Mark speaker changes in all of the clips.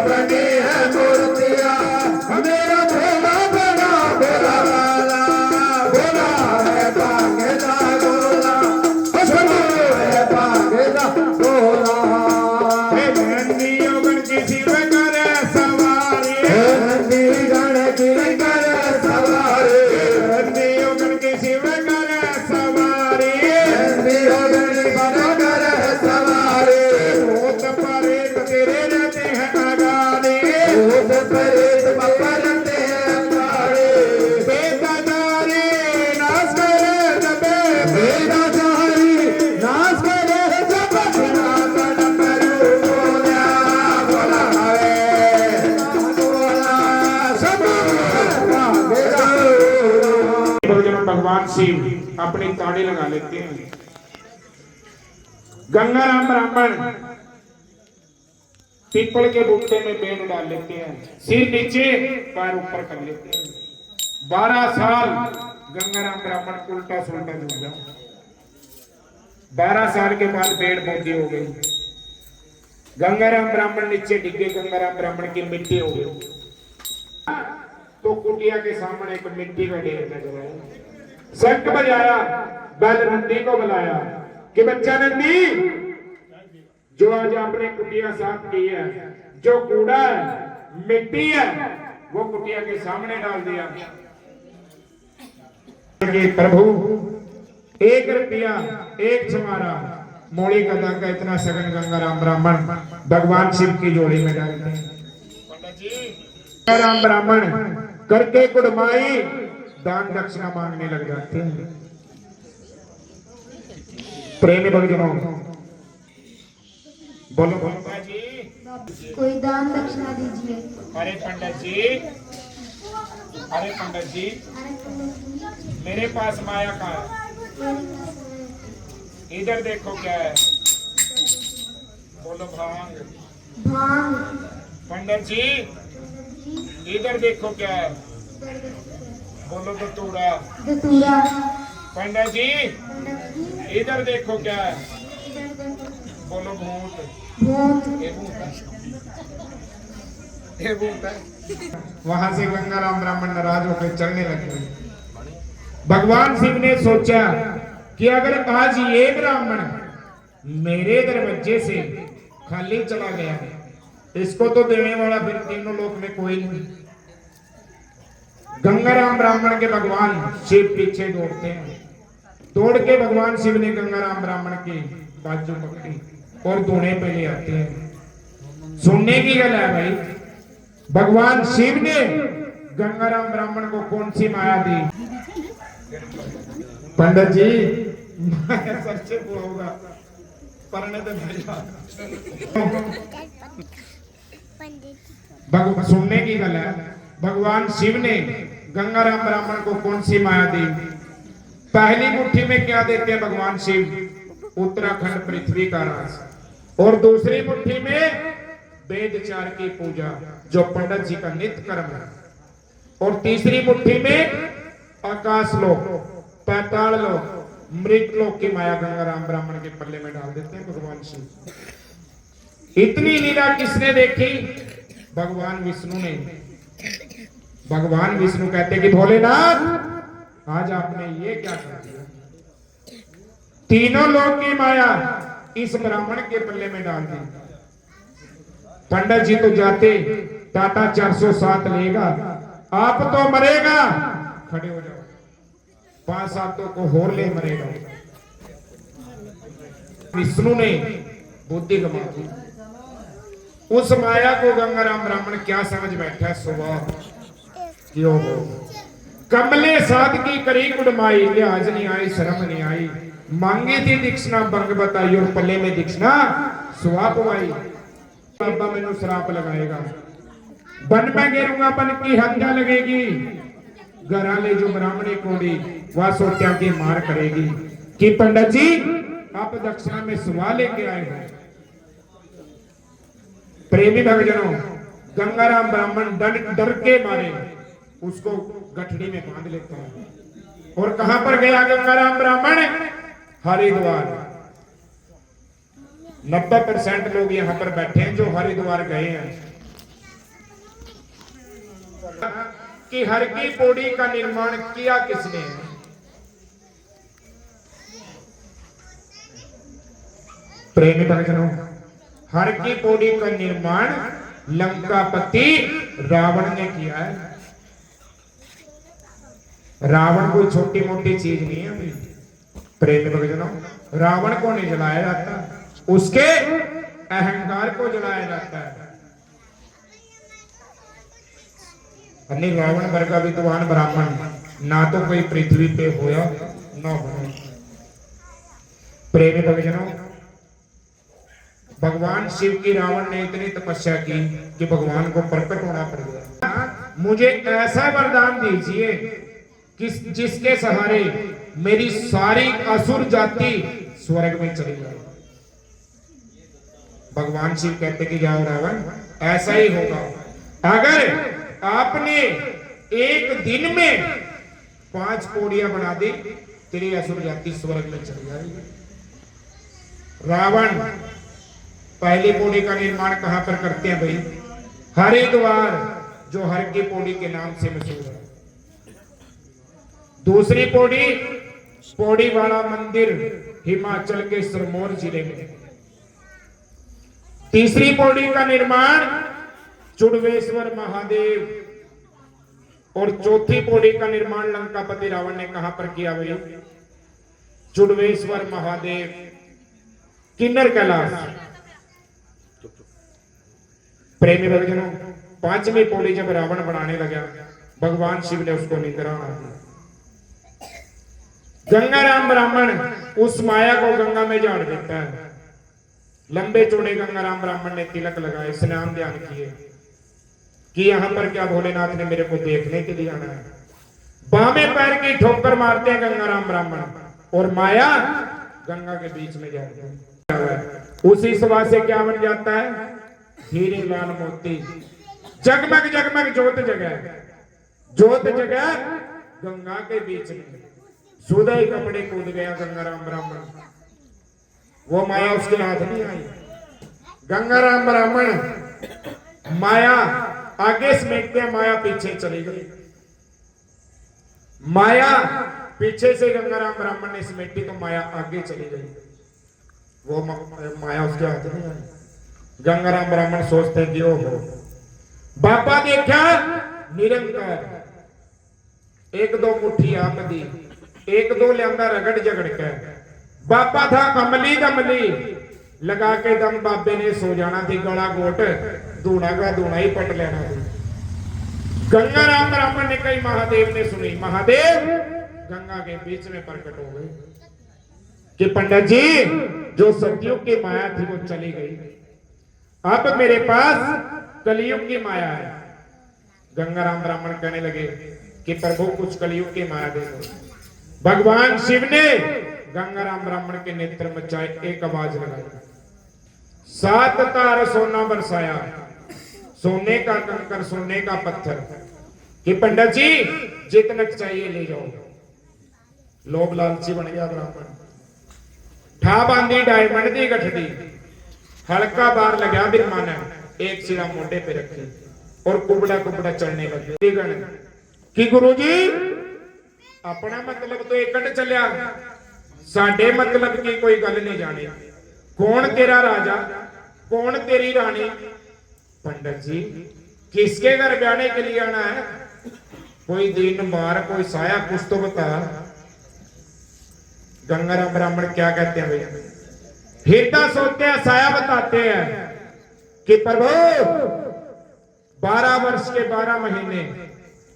Speaker 1: बनी है मूर्तियां, मेरा भोला बना भोला वाला, भोला है भांगेदा गोला, शंभू है भांगेदा गोला। नंदी गण की शिव करे सवारी, नंदी गण की करे सवारी, नंदी गण की शिव करे सवारी, नंदी गण की बाबा करे सवारी। भूत प्रेत तेरे रहते हैं अगाड़ी, भूत प्रेत बाबा रहते हैं अगाड़ी। बेदाधारी नाश करे जब, बेदाधारी नाश करे जब, सनातन प्रभु बोला बोला है बोला शंभू मेरा। भगवान भगवान शिव अपनी ताड़ी लगा लेते हैं। गंगाराम ब्राह्मण पीपल के बूटे में पेड़ डाल लेते हैं, सिर नीचे पैर ऊपर कर लेते हैं। 12 साल गंगाराम ब्राह्मण उल्टा सुलटा झूला। 12 साल के बाद पेड़ पौधे हो गई। गंगाराम ब्राह्मण नीचे डिगे, गंगाराम ब्राह्मण की मिट्टी हो गई। तो कुटिया के सामने एक मिट्टी का ढेर नजर आया। शंख बजाया, बैल नंदी को बुलाया कि बच्चा नंदी, जो आज आपने कुटिया साफ की है, जो कूड़ा है मिट्टी है, वो कुटिया के सामने डाल दिया। प्रभु 1 रुपया 1 छमारा मोड़ी गदा का इतना सगन गंगाराम ब्राह्मण भगवान शिव की जोड़ी में डालते हैं। गंगाराम ब्राह्मण करके कुड़माई दान दक्षिणा मांगने लग जाते हैं। प्रेमी भक्तों बोलो बोलो जी,
Speaker 2: कोई दान दक्षिणा दीजिए।
Speaker 1: अरे पंडित जी, अरे पंडित जी, मेरे पास माया का है, इधर देखो क्या है। बोलो भांग।
Speaker 2: भांग।
Speaker 1: पंडित जी, इधर देखो क्या है। बोलो धतूरा।
Speaker 2: धतूरा।
Speaker 1: पंडित जी, इधर देखो क्या है। बोलो भूत।
Speaker 2: भूत।
Speaker 1: ये भूत है। वहां से गंगाराम ब्राह्मण नाराज होकर चलने लगे। भगवान शिव ने सोचा कि अगर आज ये ब्राह्मण मेरे दरवाजे से खाली चला गया, इसको तो देने वाला फिर तीनों लोक में कोई नहीं। गंगाराम ब्राह्मण के भगवान शिव पीछे दौड़ते हैं। दौड़ के भगवान शिव ने गंगाराम ब्राह्मण की बाजू पकड़ी और दोने पे ले आते हैं। सुनने की गल है भाई, भगवान शिव ने गंगाराम ब्राह्मण को कौन सी माया दी? पंडित जी, माया सच्चे को होगा परने तो सुनने की गल है, भगवान शिव ने गंगाराम ब्राह्मण को कौन सी माया दी? पहली मुट्ठी में क्या देते हैं भगवान शिव? उत्तराखंड पृथ्वी का राज। और दूसरी मुट्ठी में वेदचार की पूजा, जो पंडित जी का नित्य कर्म है। और तीसरी मुट्ठी में आकाश लोक, पाताल लोक, मृत लोक की माया गंगाराम ब्राह्मण के पल्ले में डाल देते हैं भगवान शिव। इतनी लीला किसने देखी? भगवान विष्णु ने। भगवान विष्णु कहते कि भोलेनाथ, आज आपने ये क्या कर दिया? तीनों लोक की माया इस ब्राह्मण के पल्ले में डाल दी। पंडित जी तो जाते टाटा 407 लेगा, आप तो मरेगा। खड़े हो जाओ, 5-7 को होर ले मरेगा। विष्णु ने बुद्धि गमा दी। उस माया को गंगाराम ब्राह्मण क्या समझ बैठा है? सुबह क्यों हो कमले साध की करी कुड़माई, लिहाज नहीं आई, शर्म नहीं आई। मांगी थी दीक्षिणा बंग बताई, और पल्ले में दीक्षिणा स्वाप आई। बाबा मैनू श्राप लगाएगा, बन में गिरूंगा, बन की हत्या लगेगी। घरा ले जो ब्राह्मणी कोड़ी, वह सोचा की मार करेगी। कि पंडित जी, आप दक्षिणा में सुवा लेके आए हैं। प्रेमी भक्तजनों, गंगाराम ब्राह्मण डर के मारे उसको गठड़ी में बांध लेता है। और कहां पर गया गंगाराम ब्राह्मण? हरिद्वार। 90% लोग यहां पर बैठे हैं जो हरिद्वार गए हैं। कि हर की पौड़ी का निर्माण किया किसने है? प्रेमी भक्तों, हर की पौड़ी का निर्माण लंकापति रावण ने किया है। रावण कोई छोटी मोटी चीज नहीं है। प्रेमी भक्तों, रावण को नहीं जलाया जाता, उसके अहंकार को जलाया जाता है। अन्य रावण वर्गा विद्वान ब्राह्मण ना तो कोई पृथ्वी पे होया न हो। प्रेमी भक्तों, भगवान शिव की रावण ने इतनी तपस्या की कि भगवान को प्रकट होना पड़ गया। मुझे ऐसा वरदान दीजिए कि जिसके सहारे मेरी सारी असुर जाति स्वर्ग में चली जाए। भगवान शिव कहते कि जाओ रावण, ऐसा ही होगा। अगर आपने एक दिन में 5 पौड़ियां बना दी, तेरी असुर जाति स्वर्ग में चली जाएगी। रावण पहली पौड़ी का निर्माण कहां पर करते हैं भाई? हरिद्वार, जो हर की पौड़ी के नाम से मशहूर है। दूसरी पौड़ी, पौड़ी वाला मंदिर हिमाचल के सिरमौर जिले में। तीसरी पौड़ी का निर्माण चुड़वेश्वर महादेव, और चौथी पौड़ी का निर्माण लंकापति रावण ने कहां पर किया भाई? चुड़वेश्वर महादेव, किन्नर कैलाश। प्रेमी भक्तों, 5वीं पौड़ी जब रावण बनाने लगा, भगवान शिव ने उसको निद्रा आ दी। गंगाराम ब्राह्मण उस माया को गंगा में झाड़ देता है। लंबे चौड़े गंगाराम ब्राह्मण ने तिलक लगाए, स्नान ध्यान किए कि यहां पर क्या भोलेनाथ ने मेरे को देखने के लिए आना है। बामे पैर की ठोकर मारते हैं गंगाराम ब्राह्मण, और माया गंगा के बीच में जाती है। उसी सभा से क्या बन जाता है? हीरे लाल मोती, जगमग जगमग ज्योत जगह, ज्योत जगह गंगा के बीच में। सुधा ही कपड़े कूद गया गंगाराम ब्राह्मण, वो माया उसके हाथ नहीं आई। गंगाराम ब्राह्मण माया आगे समेटते, माया पीछे चली गई। माया पीछे से गंगाराम ब्राह्मण ने समेटी तो माया आगे चली गई। वो माया उसके हाथ नहीं आई। गंगाराम ब्राह्मण सोचते हैं कि ओ हो, बापा देखा निरंकार, 1-2 मुट्ठी आप दी, 1-2 लियांदा रगड़ जगड़ के। बापा था अमली दमली, लगा के दम बाबे ने सो जाना थी, गला गोट दूना का दूना ही पट लेना थी। गंगाराम ब्राह्मण ने कही, महादेव ने सुनी। महादेव गंगा के बीच में प्रकट हो गए कि पंडित जी, जो सतयुग की माया थी वो चली गई, अब मेरे पास कलयुग की माया है। गंगाराम ब्राह्मण कहने लगे कि प्रभु कुछ कलयुग की माया दे दो। भगवान शिव ने गंगाराम ब्राह्मण के नेत्र में चाहे एक आवाज लगाई, 7 तार सोना बरसाया, सोने का कंकर सोने का पत्थर, कि पंडित जी जितना चाहिए ले जाओ। लोभ लालची बन गया ब्राह्मण। ठा बांधी डायमंड दी गठदी, हल्का बार लगा बिरमाना, एक सिरा मोटे पे रखी और कुबड़ा कुबड़ा चढ़ने लगे। कि गुरुजी अपना मतलब तो एकट चलिया, साडे मतलब की कोई गल नहीं जानी। कौन तेरा राजा, कौन तेरी रानी? पंडित जी किसके घर ब्याने के लिए आना है? कोई दिन बार, कोई साया, कुछ तो बता। गंगाराम ब्राह्मण क्या कहते हैं भाई? हिरदा सोते हैं, साया बताते हैं कि प्रभु 12 वर्ष के 12 महीने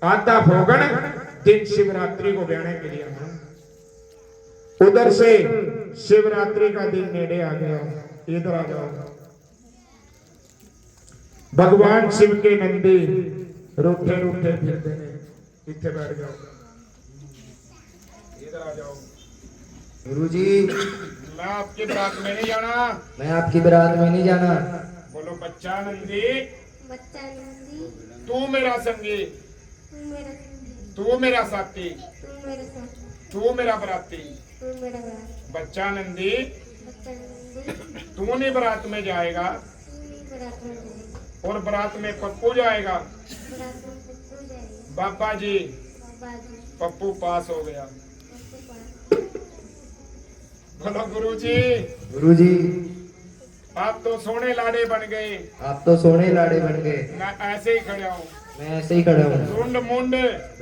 Speaker 1: आधा भोगन दिन शिवरात्रि को ब्याने के लिए आना। उधर से शिवरात्रि का दिन नेड़े आ गया, इधर आ जाओ। भगवान शिव के नंदी रूठे रूठे फिरते हैं, इतने बैठ जाओ, इधर आ जाओ।
Speaker 3: गुरुजी
Speaker 1: मैं आपकी बारात में नहीं जाना।
Speaker 3: मैं आपकी बारात में नहीं जाना।
Speaker 1: बोलो बच्चा नंदी,
Speaker 2: बच्चा नंदी,
Speaker 1: तू मेरा संगी,
Speaker 2: तू मेरा संगी,
Speaker 1: तू मेरा साथी,
Speaker 2: तू मेरा साथी,
Speaker 1: तू मेरा बराती।
Speaker 2: तू मेरा बारात।
Speaker 1: बच्चा नंदी,
Speaker 2: बच्चा नंदी,
Speaker 1: तू नहीं बारात में जाएगा,
Speaker 2: तू नहीं बारात में जाएगा,
Speaker 1: और बारात में पप्पू जाएगा।
Speaker 2: बारात में पप्पू
Speaker 1: बाबा जी
Speaker 2: बाबा जी
Speaker 1: पप्पू पास हो गया।
Speaker 2: पप्पू पास
Speaker 1: बोलो गुरु जी
Speaker 3: गुरुजी,
Speaker 1: आप तो सोने लाड़े बन गए,
Speaker 3: आप तो सोने लाड़े बन गए,
Speaker 1: मैं ऐसे ही खड़ा हूँ।
Speaker 3: मैं ऐसे ही खड़ा हूँ।
Speaker 1: रुंड मुंड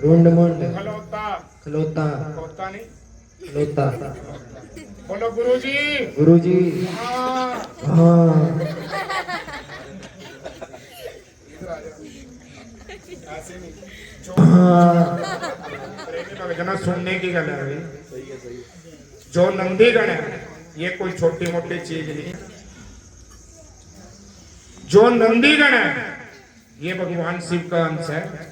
Speaker 3: रुंड मुंड
Speaker 1: खलोता
Speaker 3: खलोता
Speaker 1: होता नहीं।
Speaker 3: खलोता।
Speaker 1: बोलो गुरु जी
Speaker 3: गुरुजी,
Speaker 1: हाँ।
Speaker 3: हाँ
Speaker 1: ऐसे नहीं
Speaker 3: हाँ।
Speaker 1: जना सुनने की गल है भाई। जो नंदीगण है ये कोई छोटी मोटी चीज नहीं। जो नंदीगण है ये भगवान शिव का अंश है,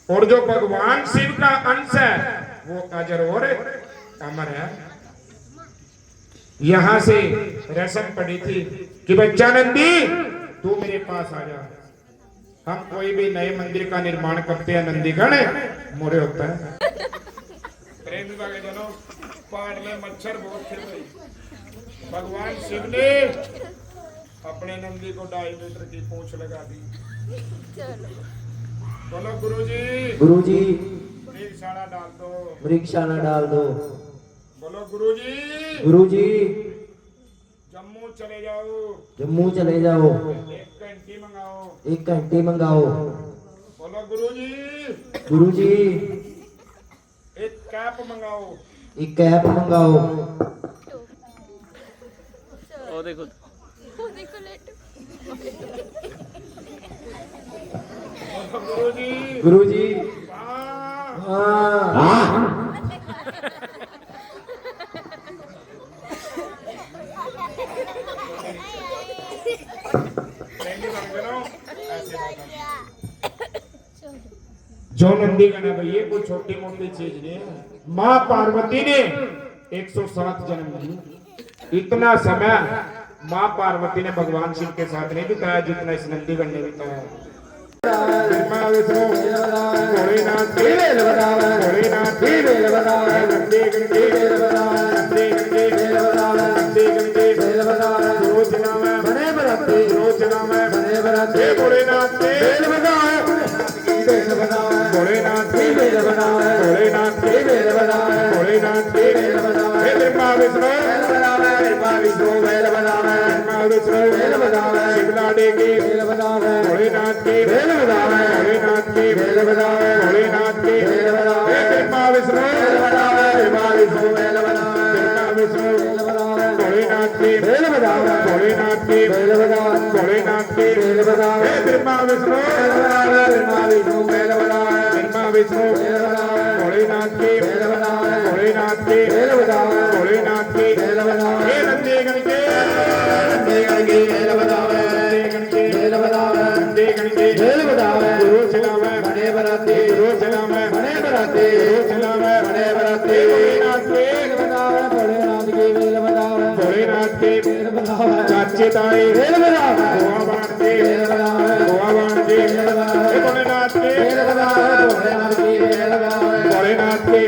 Speaker 1: और जो भगवान शिव का अंश है वो अजर और अमर है। यहां से रसम पड़ी थी कि बच्चा नंदी तू मेरे पास आ जा। हम कोई भी नए मंदिर का निर्माण करते हैं, नंदीगण मोरे होता है। प्रेम विभाग जनों, पहाड़ में मच्छर बहुत थे भाई। भगवान शिव ने अपने नंदी को 2.5 मीटर की पूंछ लगा दी। बोलो गुरुजी
Speaker 3: गुरुजी,
Speaker 1: मृगशाला डाल दो।
Speaker 3: मृगशाला डाल दो।
Speaker 1: बोलो गुरुजी
Speaker 3: गुरुजी,
Speaker 1: जम्मू चले जाओ,
Speaker 3: जम्मू चले जाओ,
Speaker 1: 1 घंटी मंगाओ।
Speaker 3: 1 घंटी मंगाओ।
Speaker 1: बोलो गुरुजी
Speaker 3: गुरुजी,
Speaker 1: 1 कैप मंगाओ।
Speaker 3: 1 कैप मंगाओ।
Speaker 4: ओ देखो
Speaker 1: बोलो गुरुजी
Speaker 3: गुरुजी,
Speaker 1: हाँ।
Speaker 3: हाँ
Speaker 1: जो नंदीगण है भाई ये कोई छोटी मोटी चीज नहीं है। माँ पार्वती ने 107 जन्म ली। इतना समय माँ पार्वती ने भगवान शिव के साथ नहीं बिताया जितना इस नंदीगण ने बिताया। ब्रह्मा विष्णु भोलेनाथ की भोलेनाथ की नंदीगण की नंदीगण की नंदीगण की रोजना में बने बराते, रोजना में बने बराते। भोलेनाथ के भोलेनाथ की भोलेनाथ की भोलेनाथ की ब्रह्मा विष्णु ब्रह्मा विष्णु शिवलाडे की भोलेनाथ की भोलेनाथ की भोलेनाथ की ब्रह्मा विष्णु ब्रह्मा विष्णु भोलेनाथ की भोलेनाथ की भोलेनाथ की ब्रह्मा विष्णु ब्रह्मा विष्णु भोलेनाथ की भोलेनाथ की भोलेनाथ की नंदीगण के नंदीगण की नंदीगण की नंदीगण की गुरुजना में बने बराते, गुरुजना में बने बराते, गुरुजना में बने बराते। भोलेनाथ की चाचे ताई गोवा बाण की भोलेनाथ की भोलेनाथ की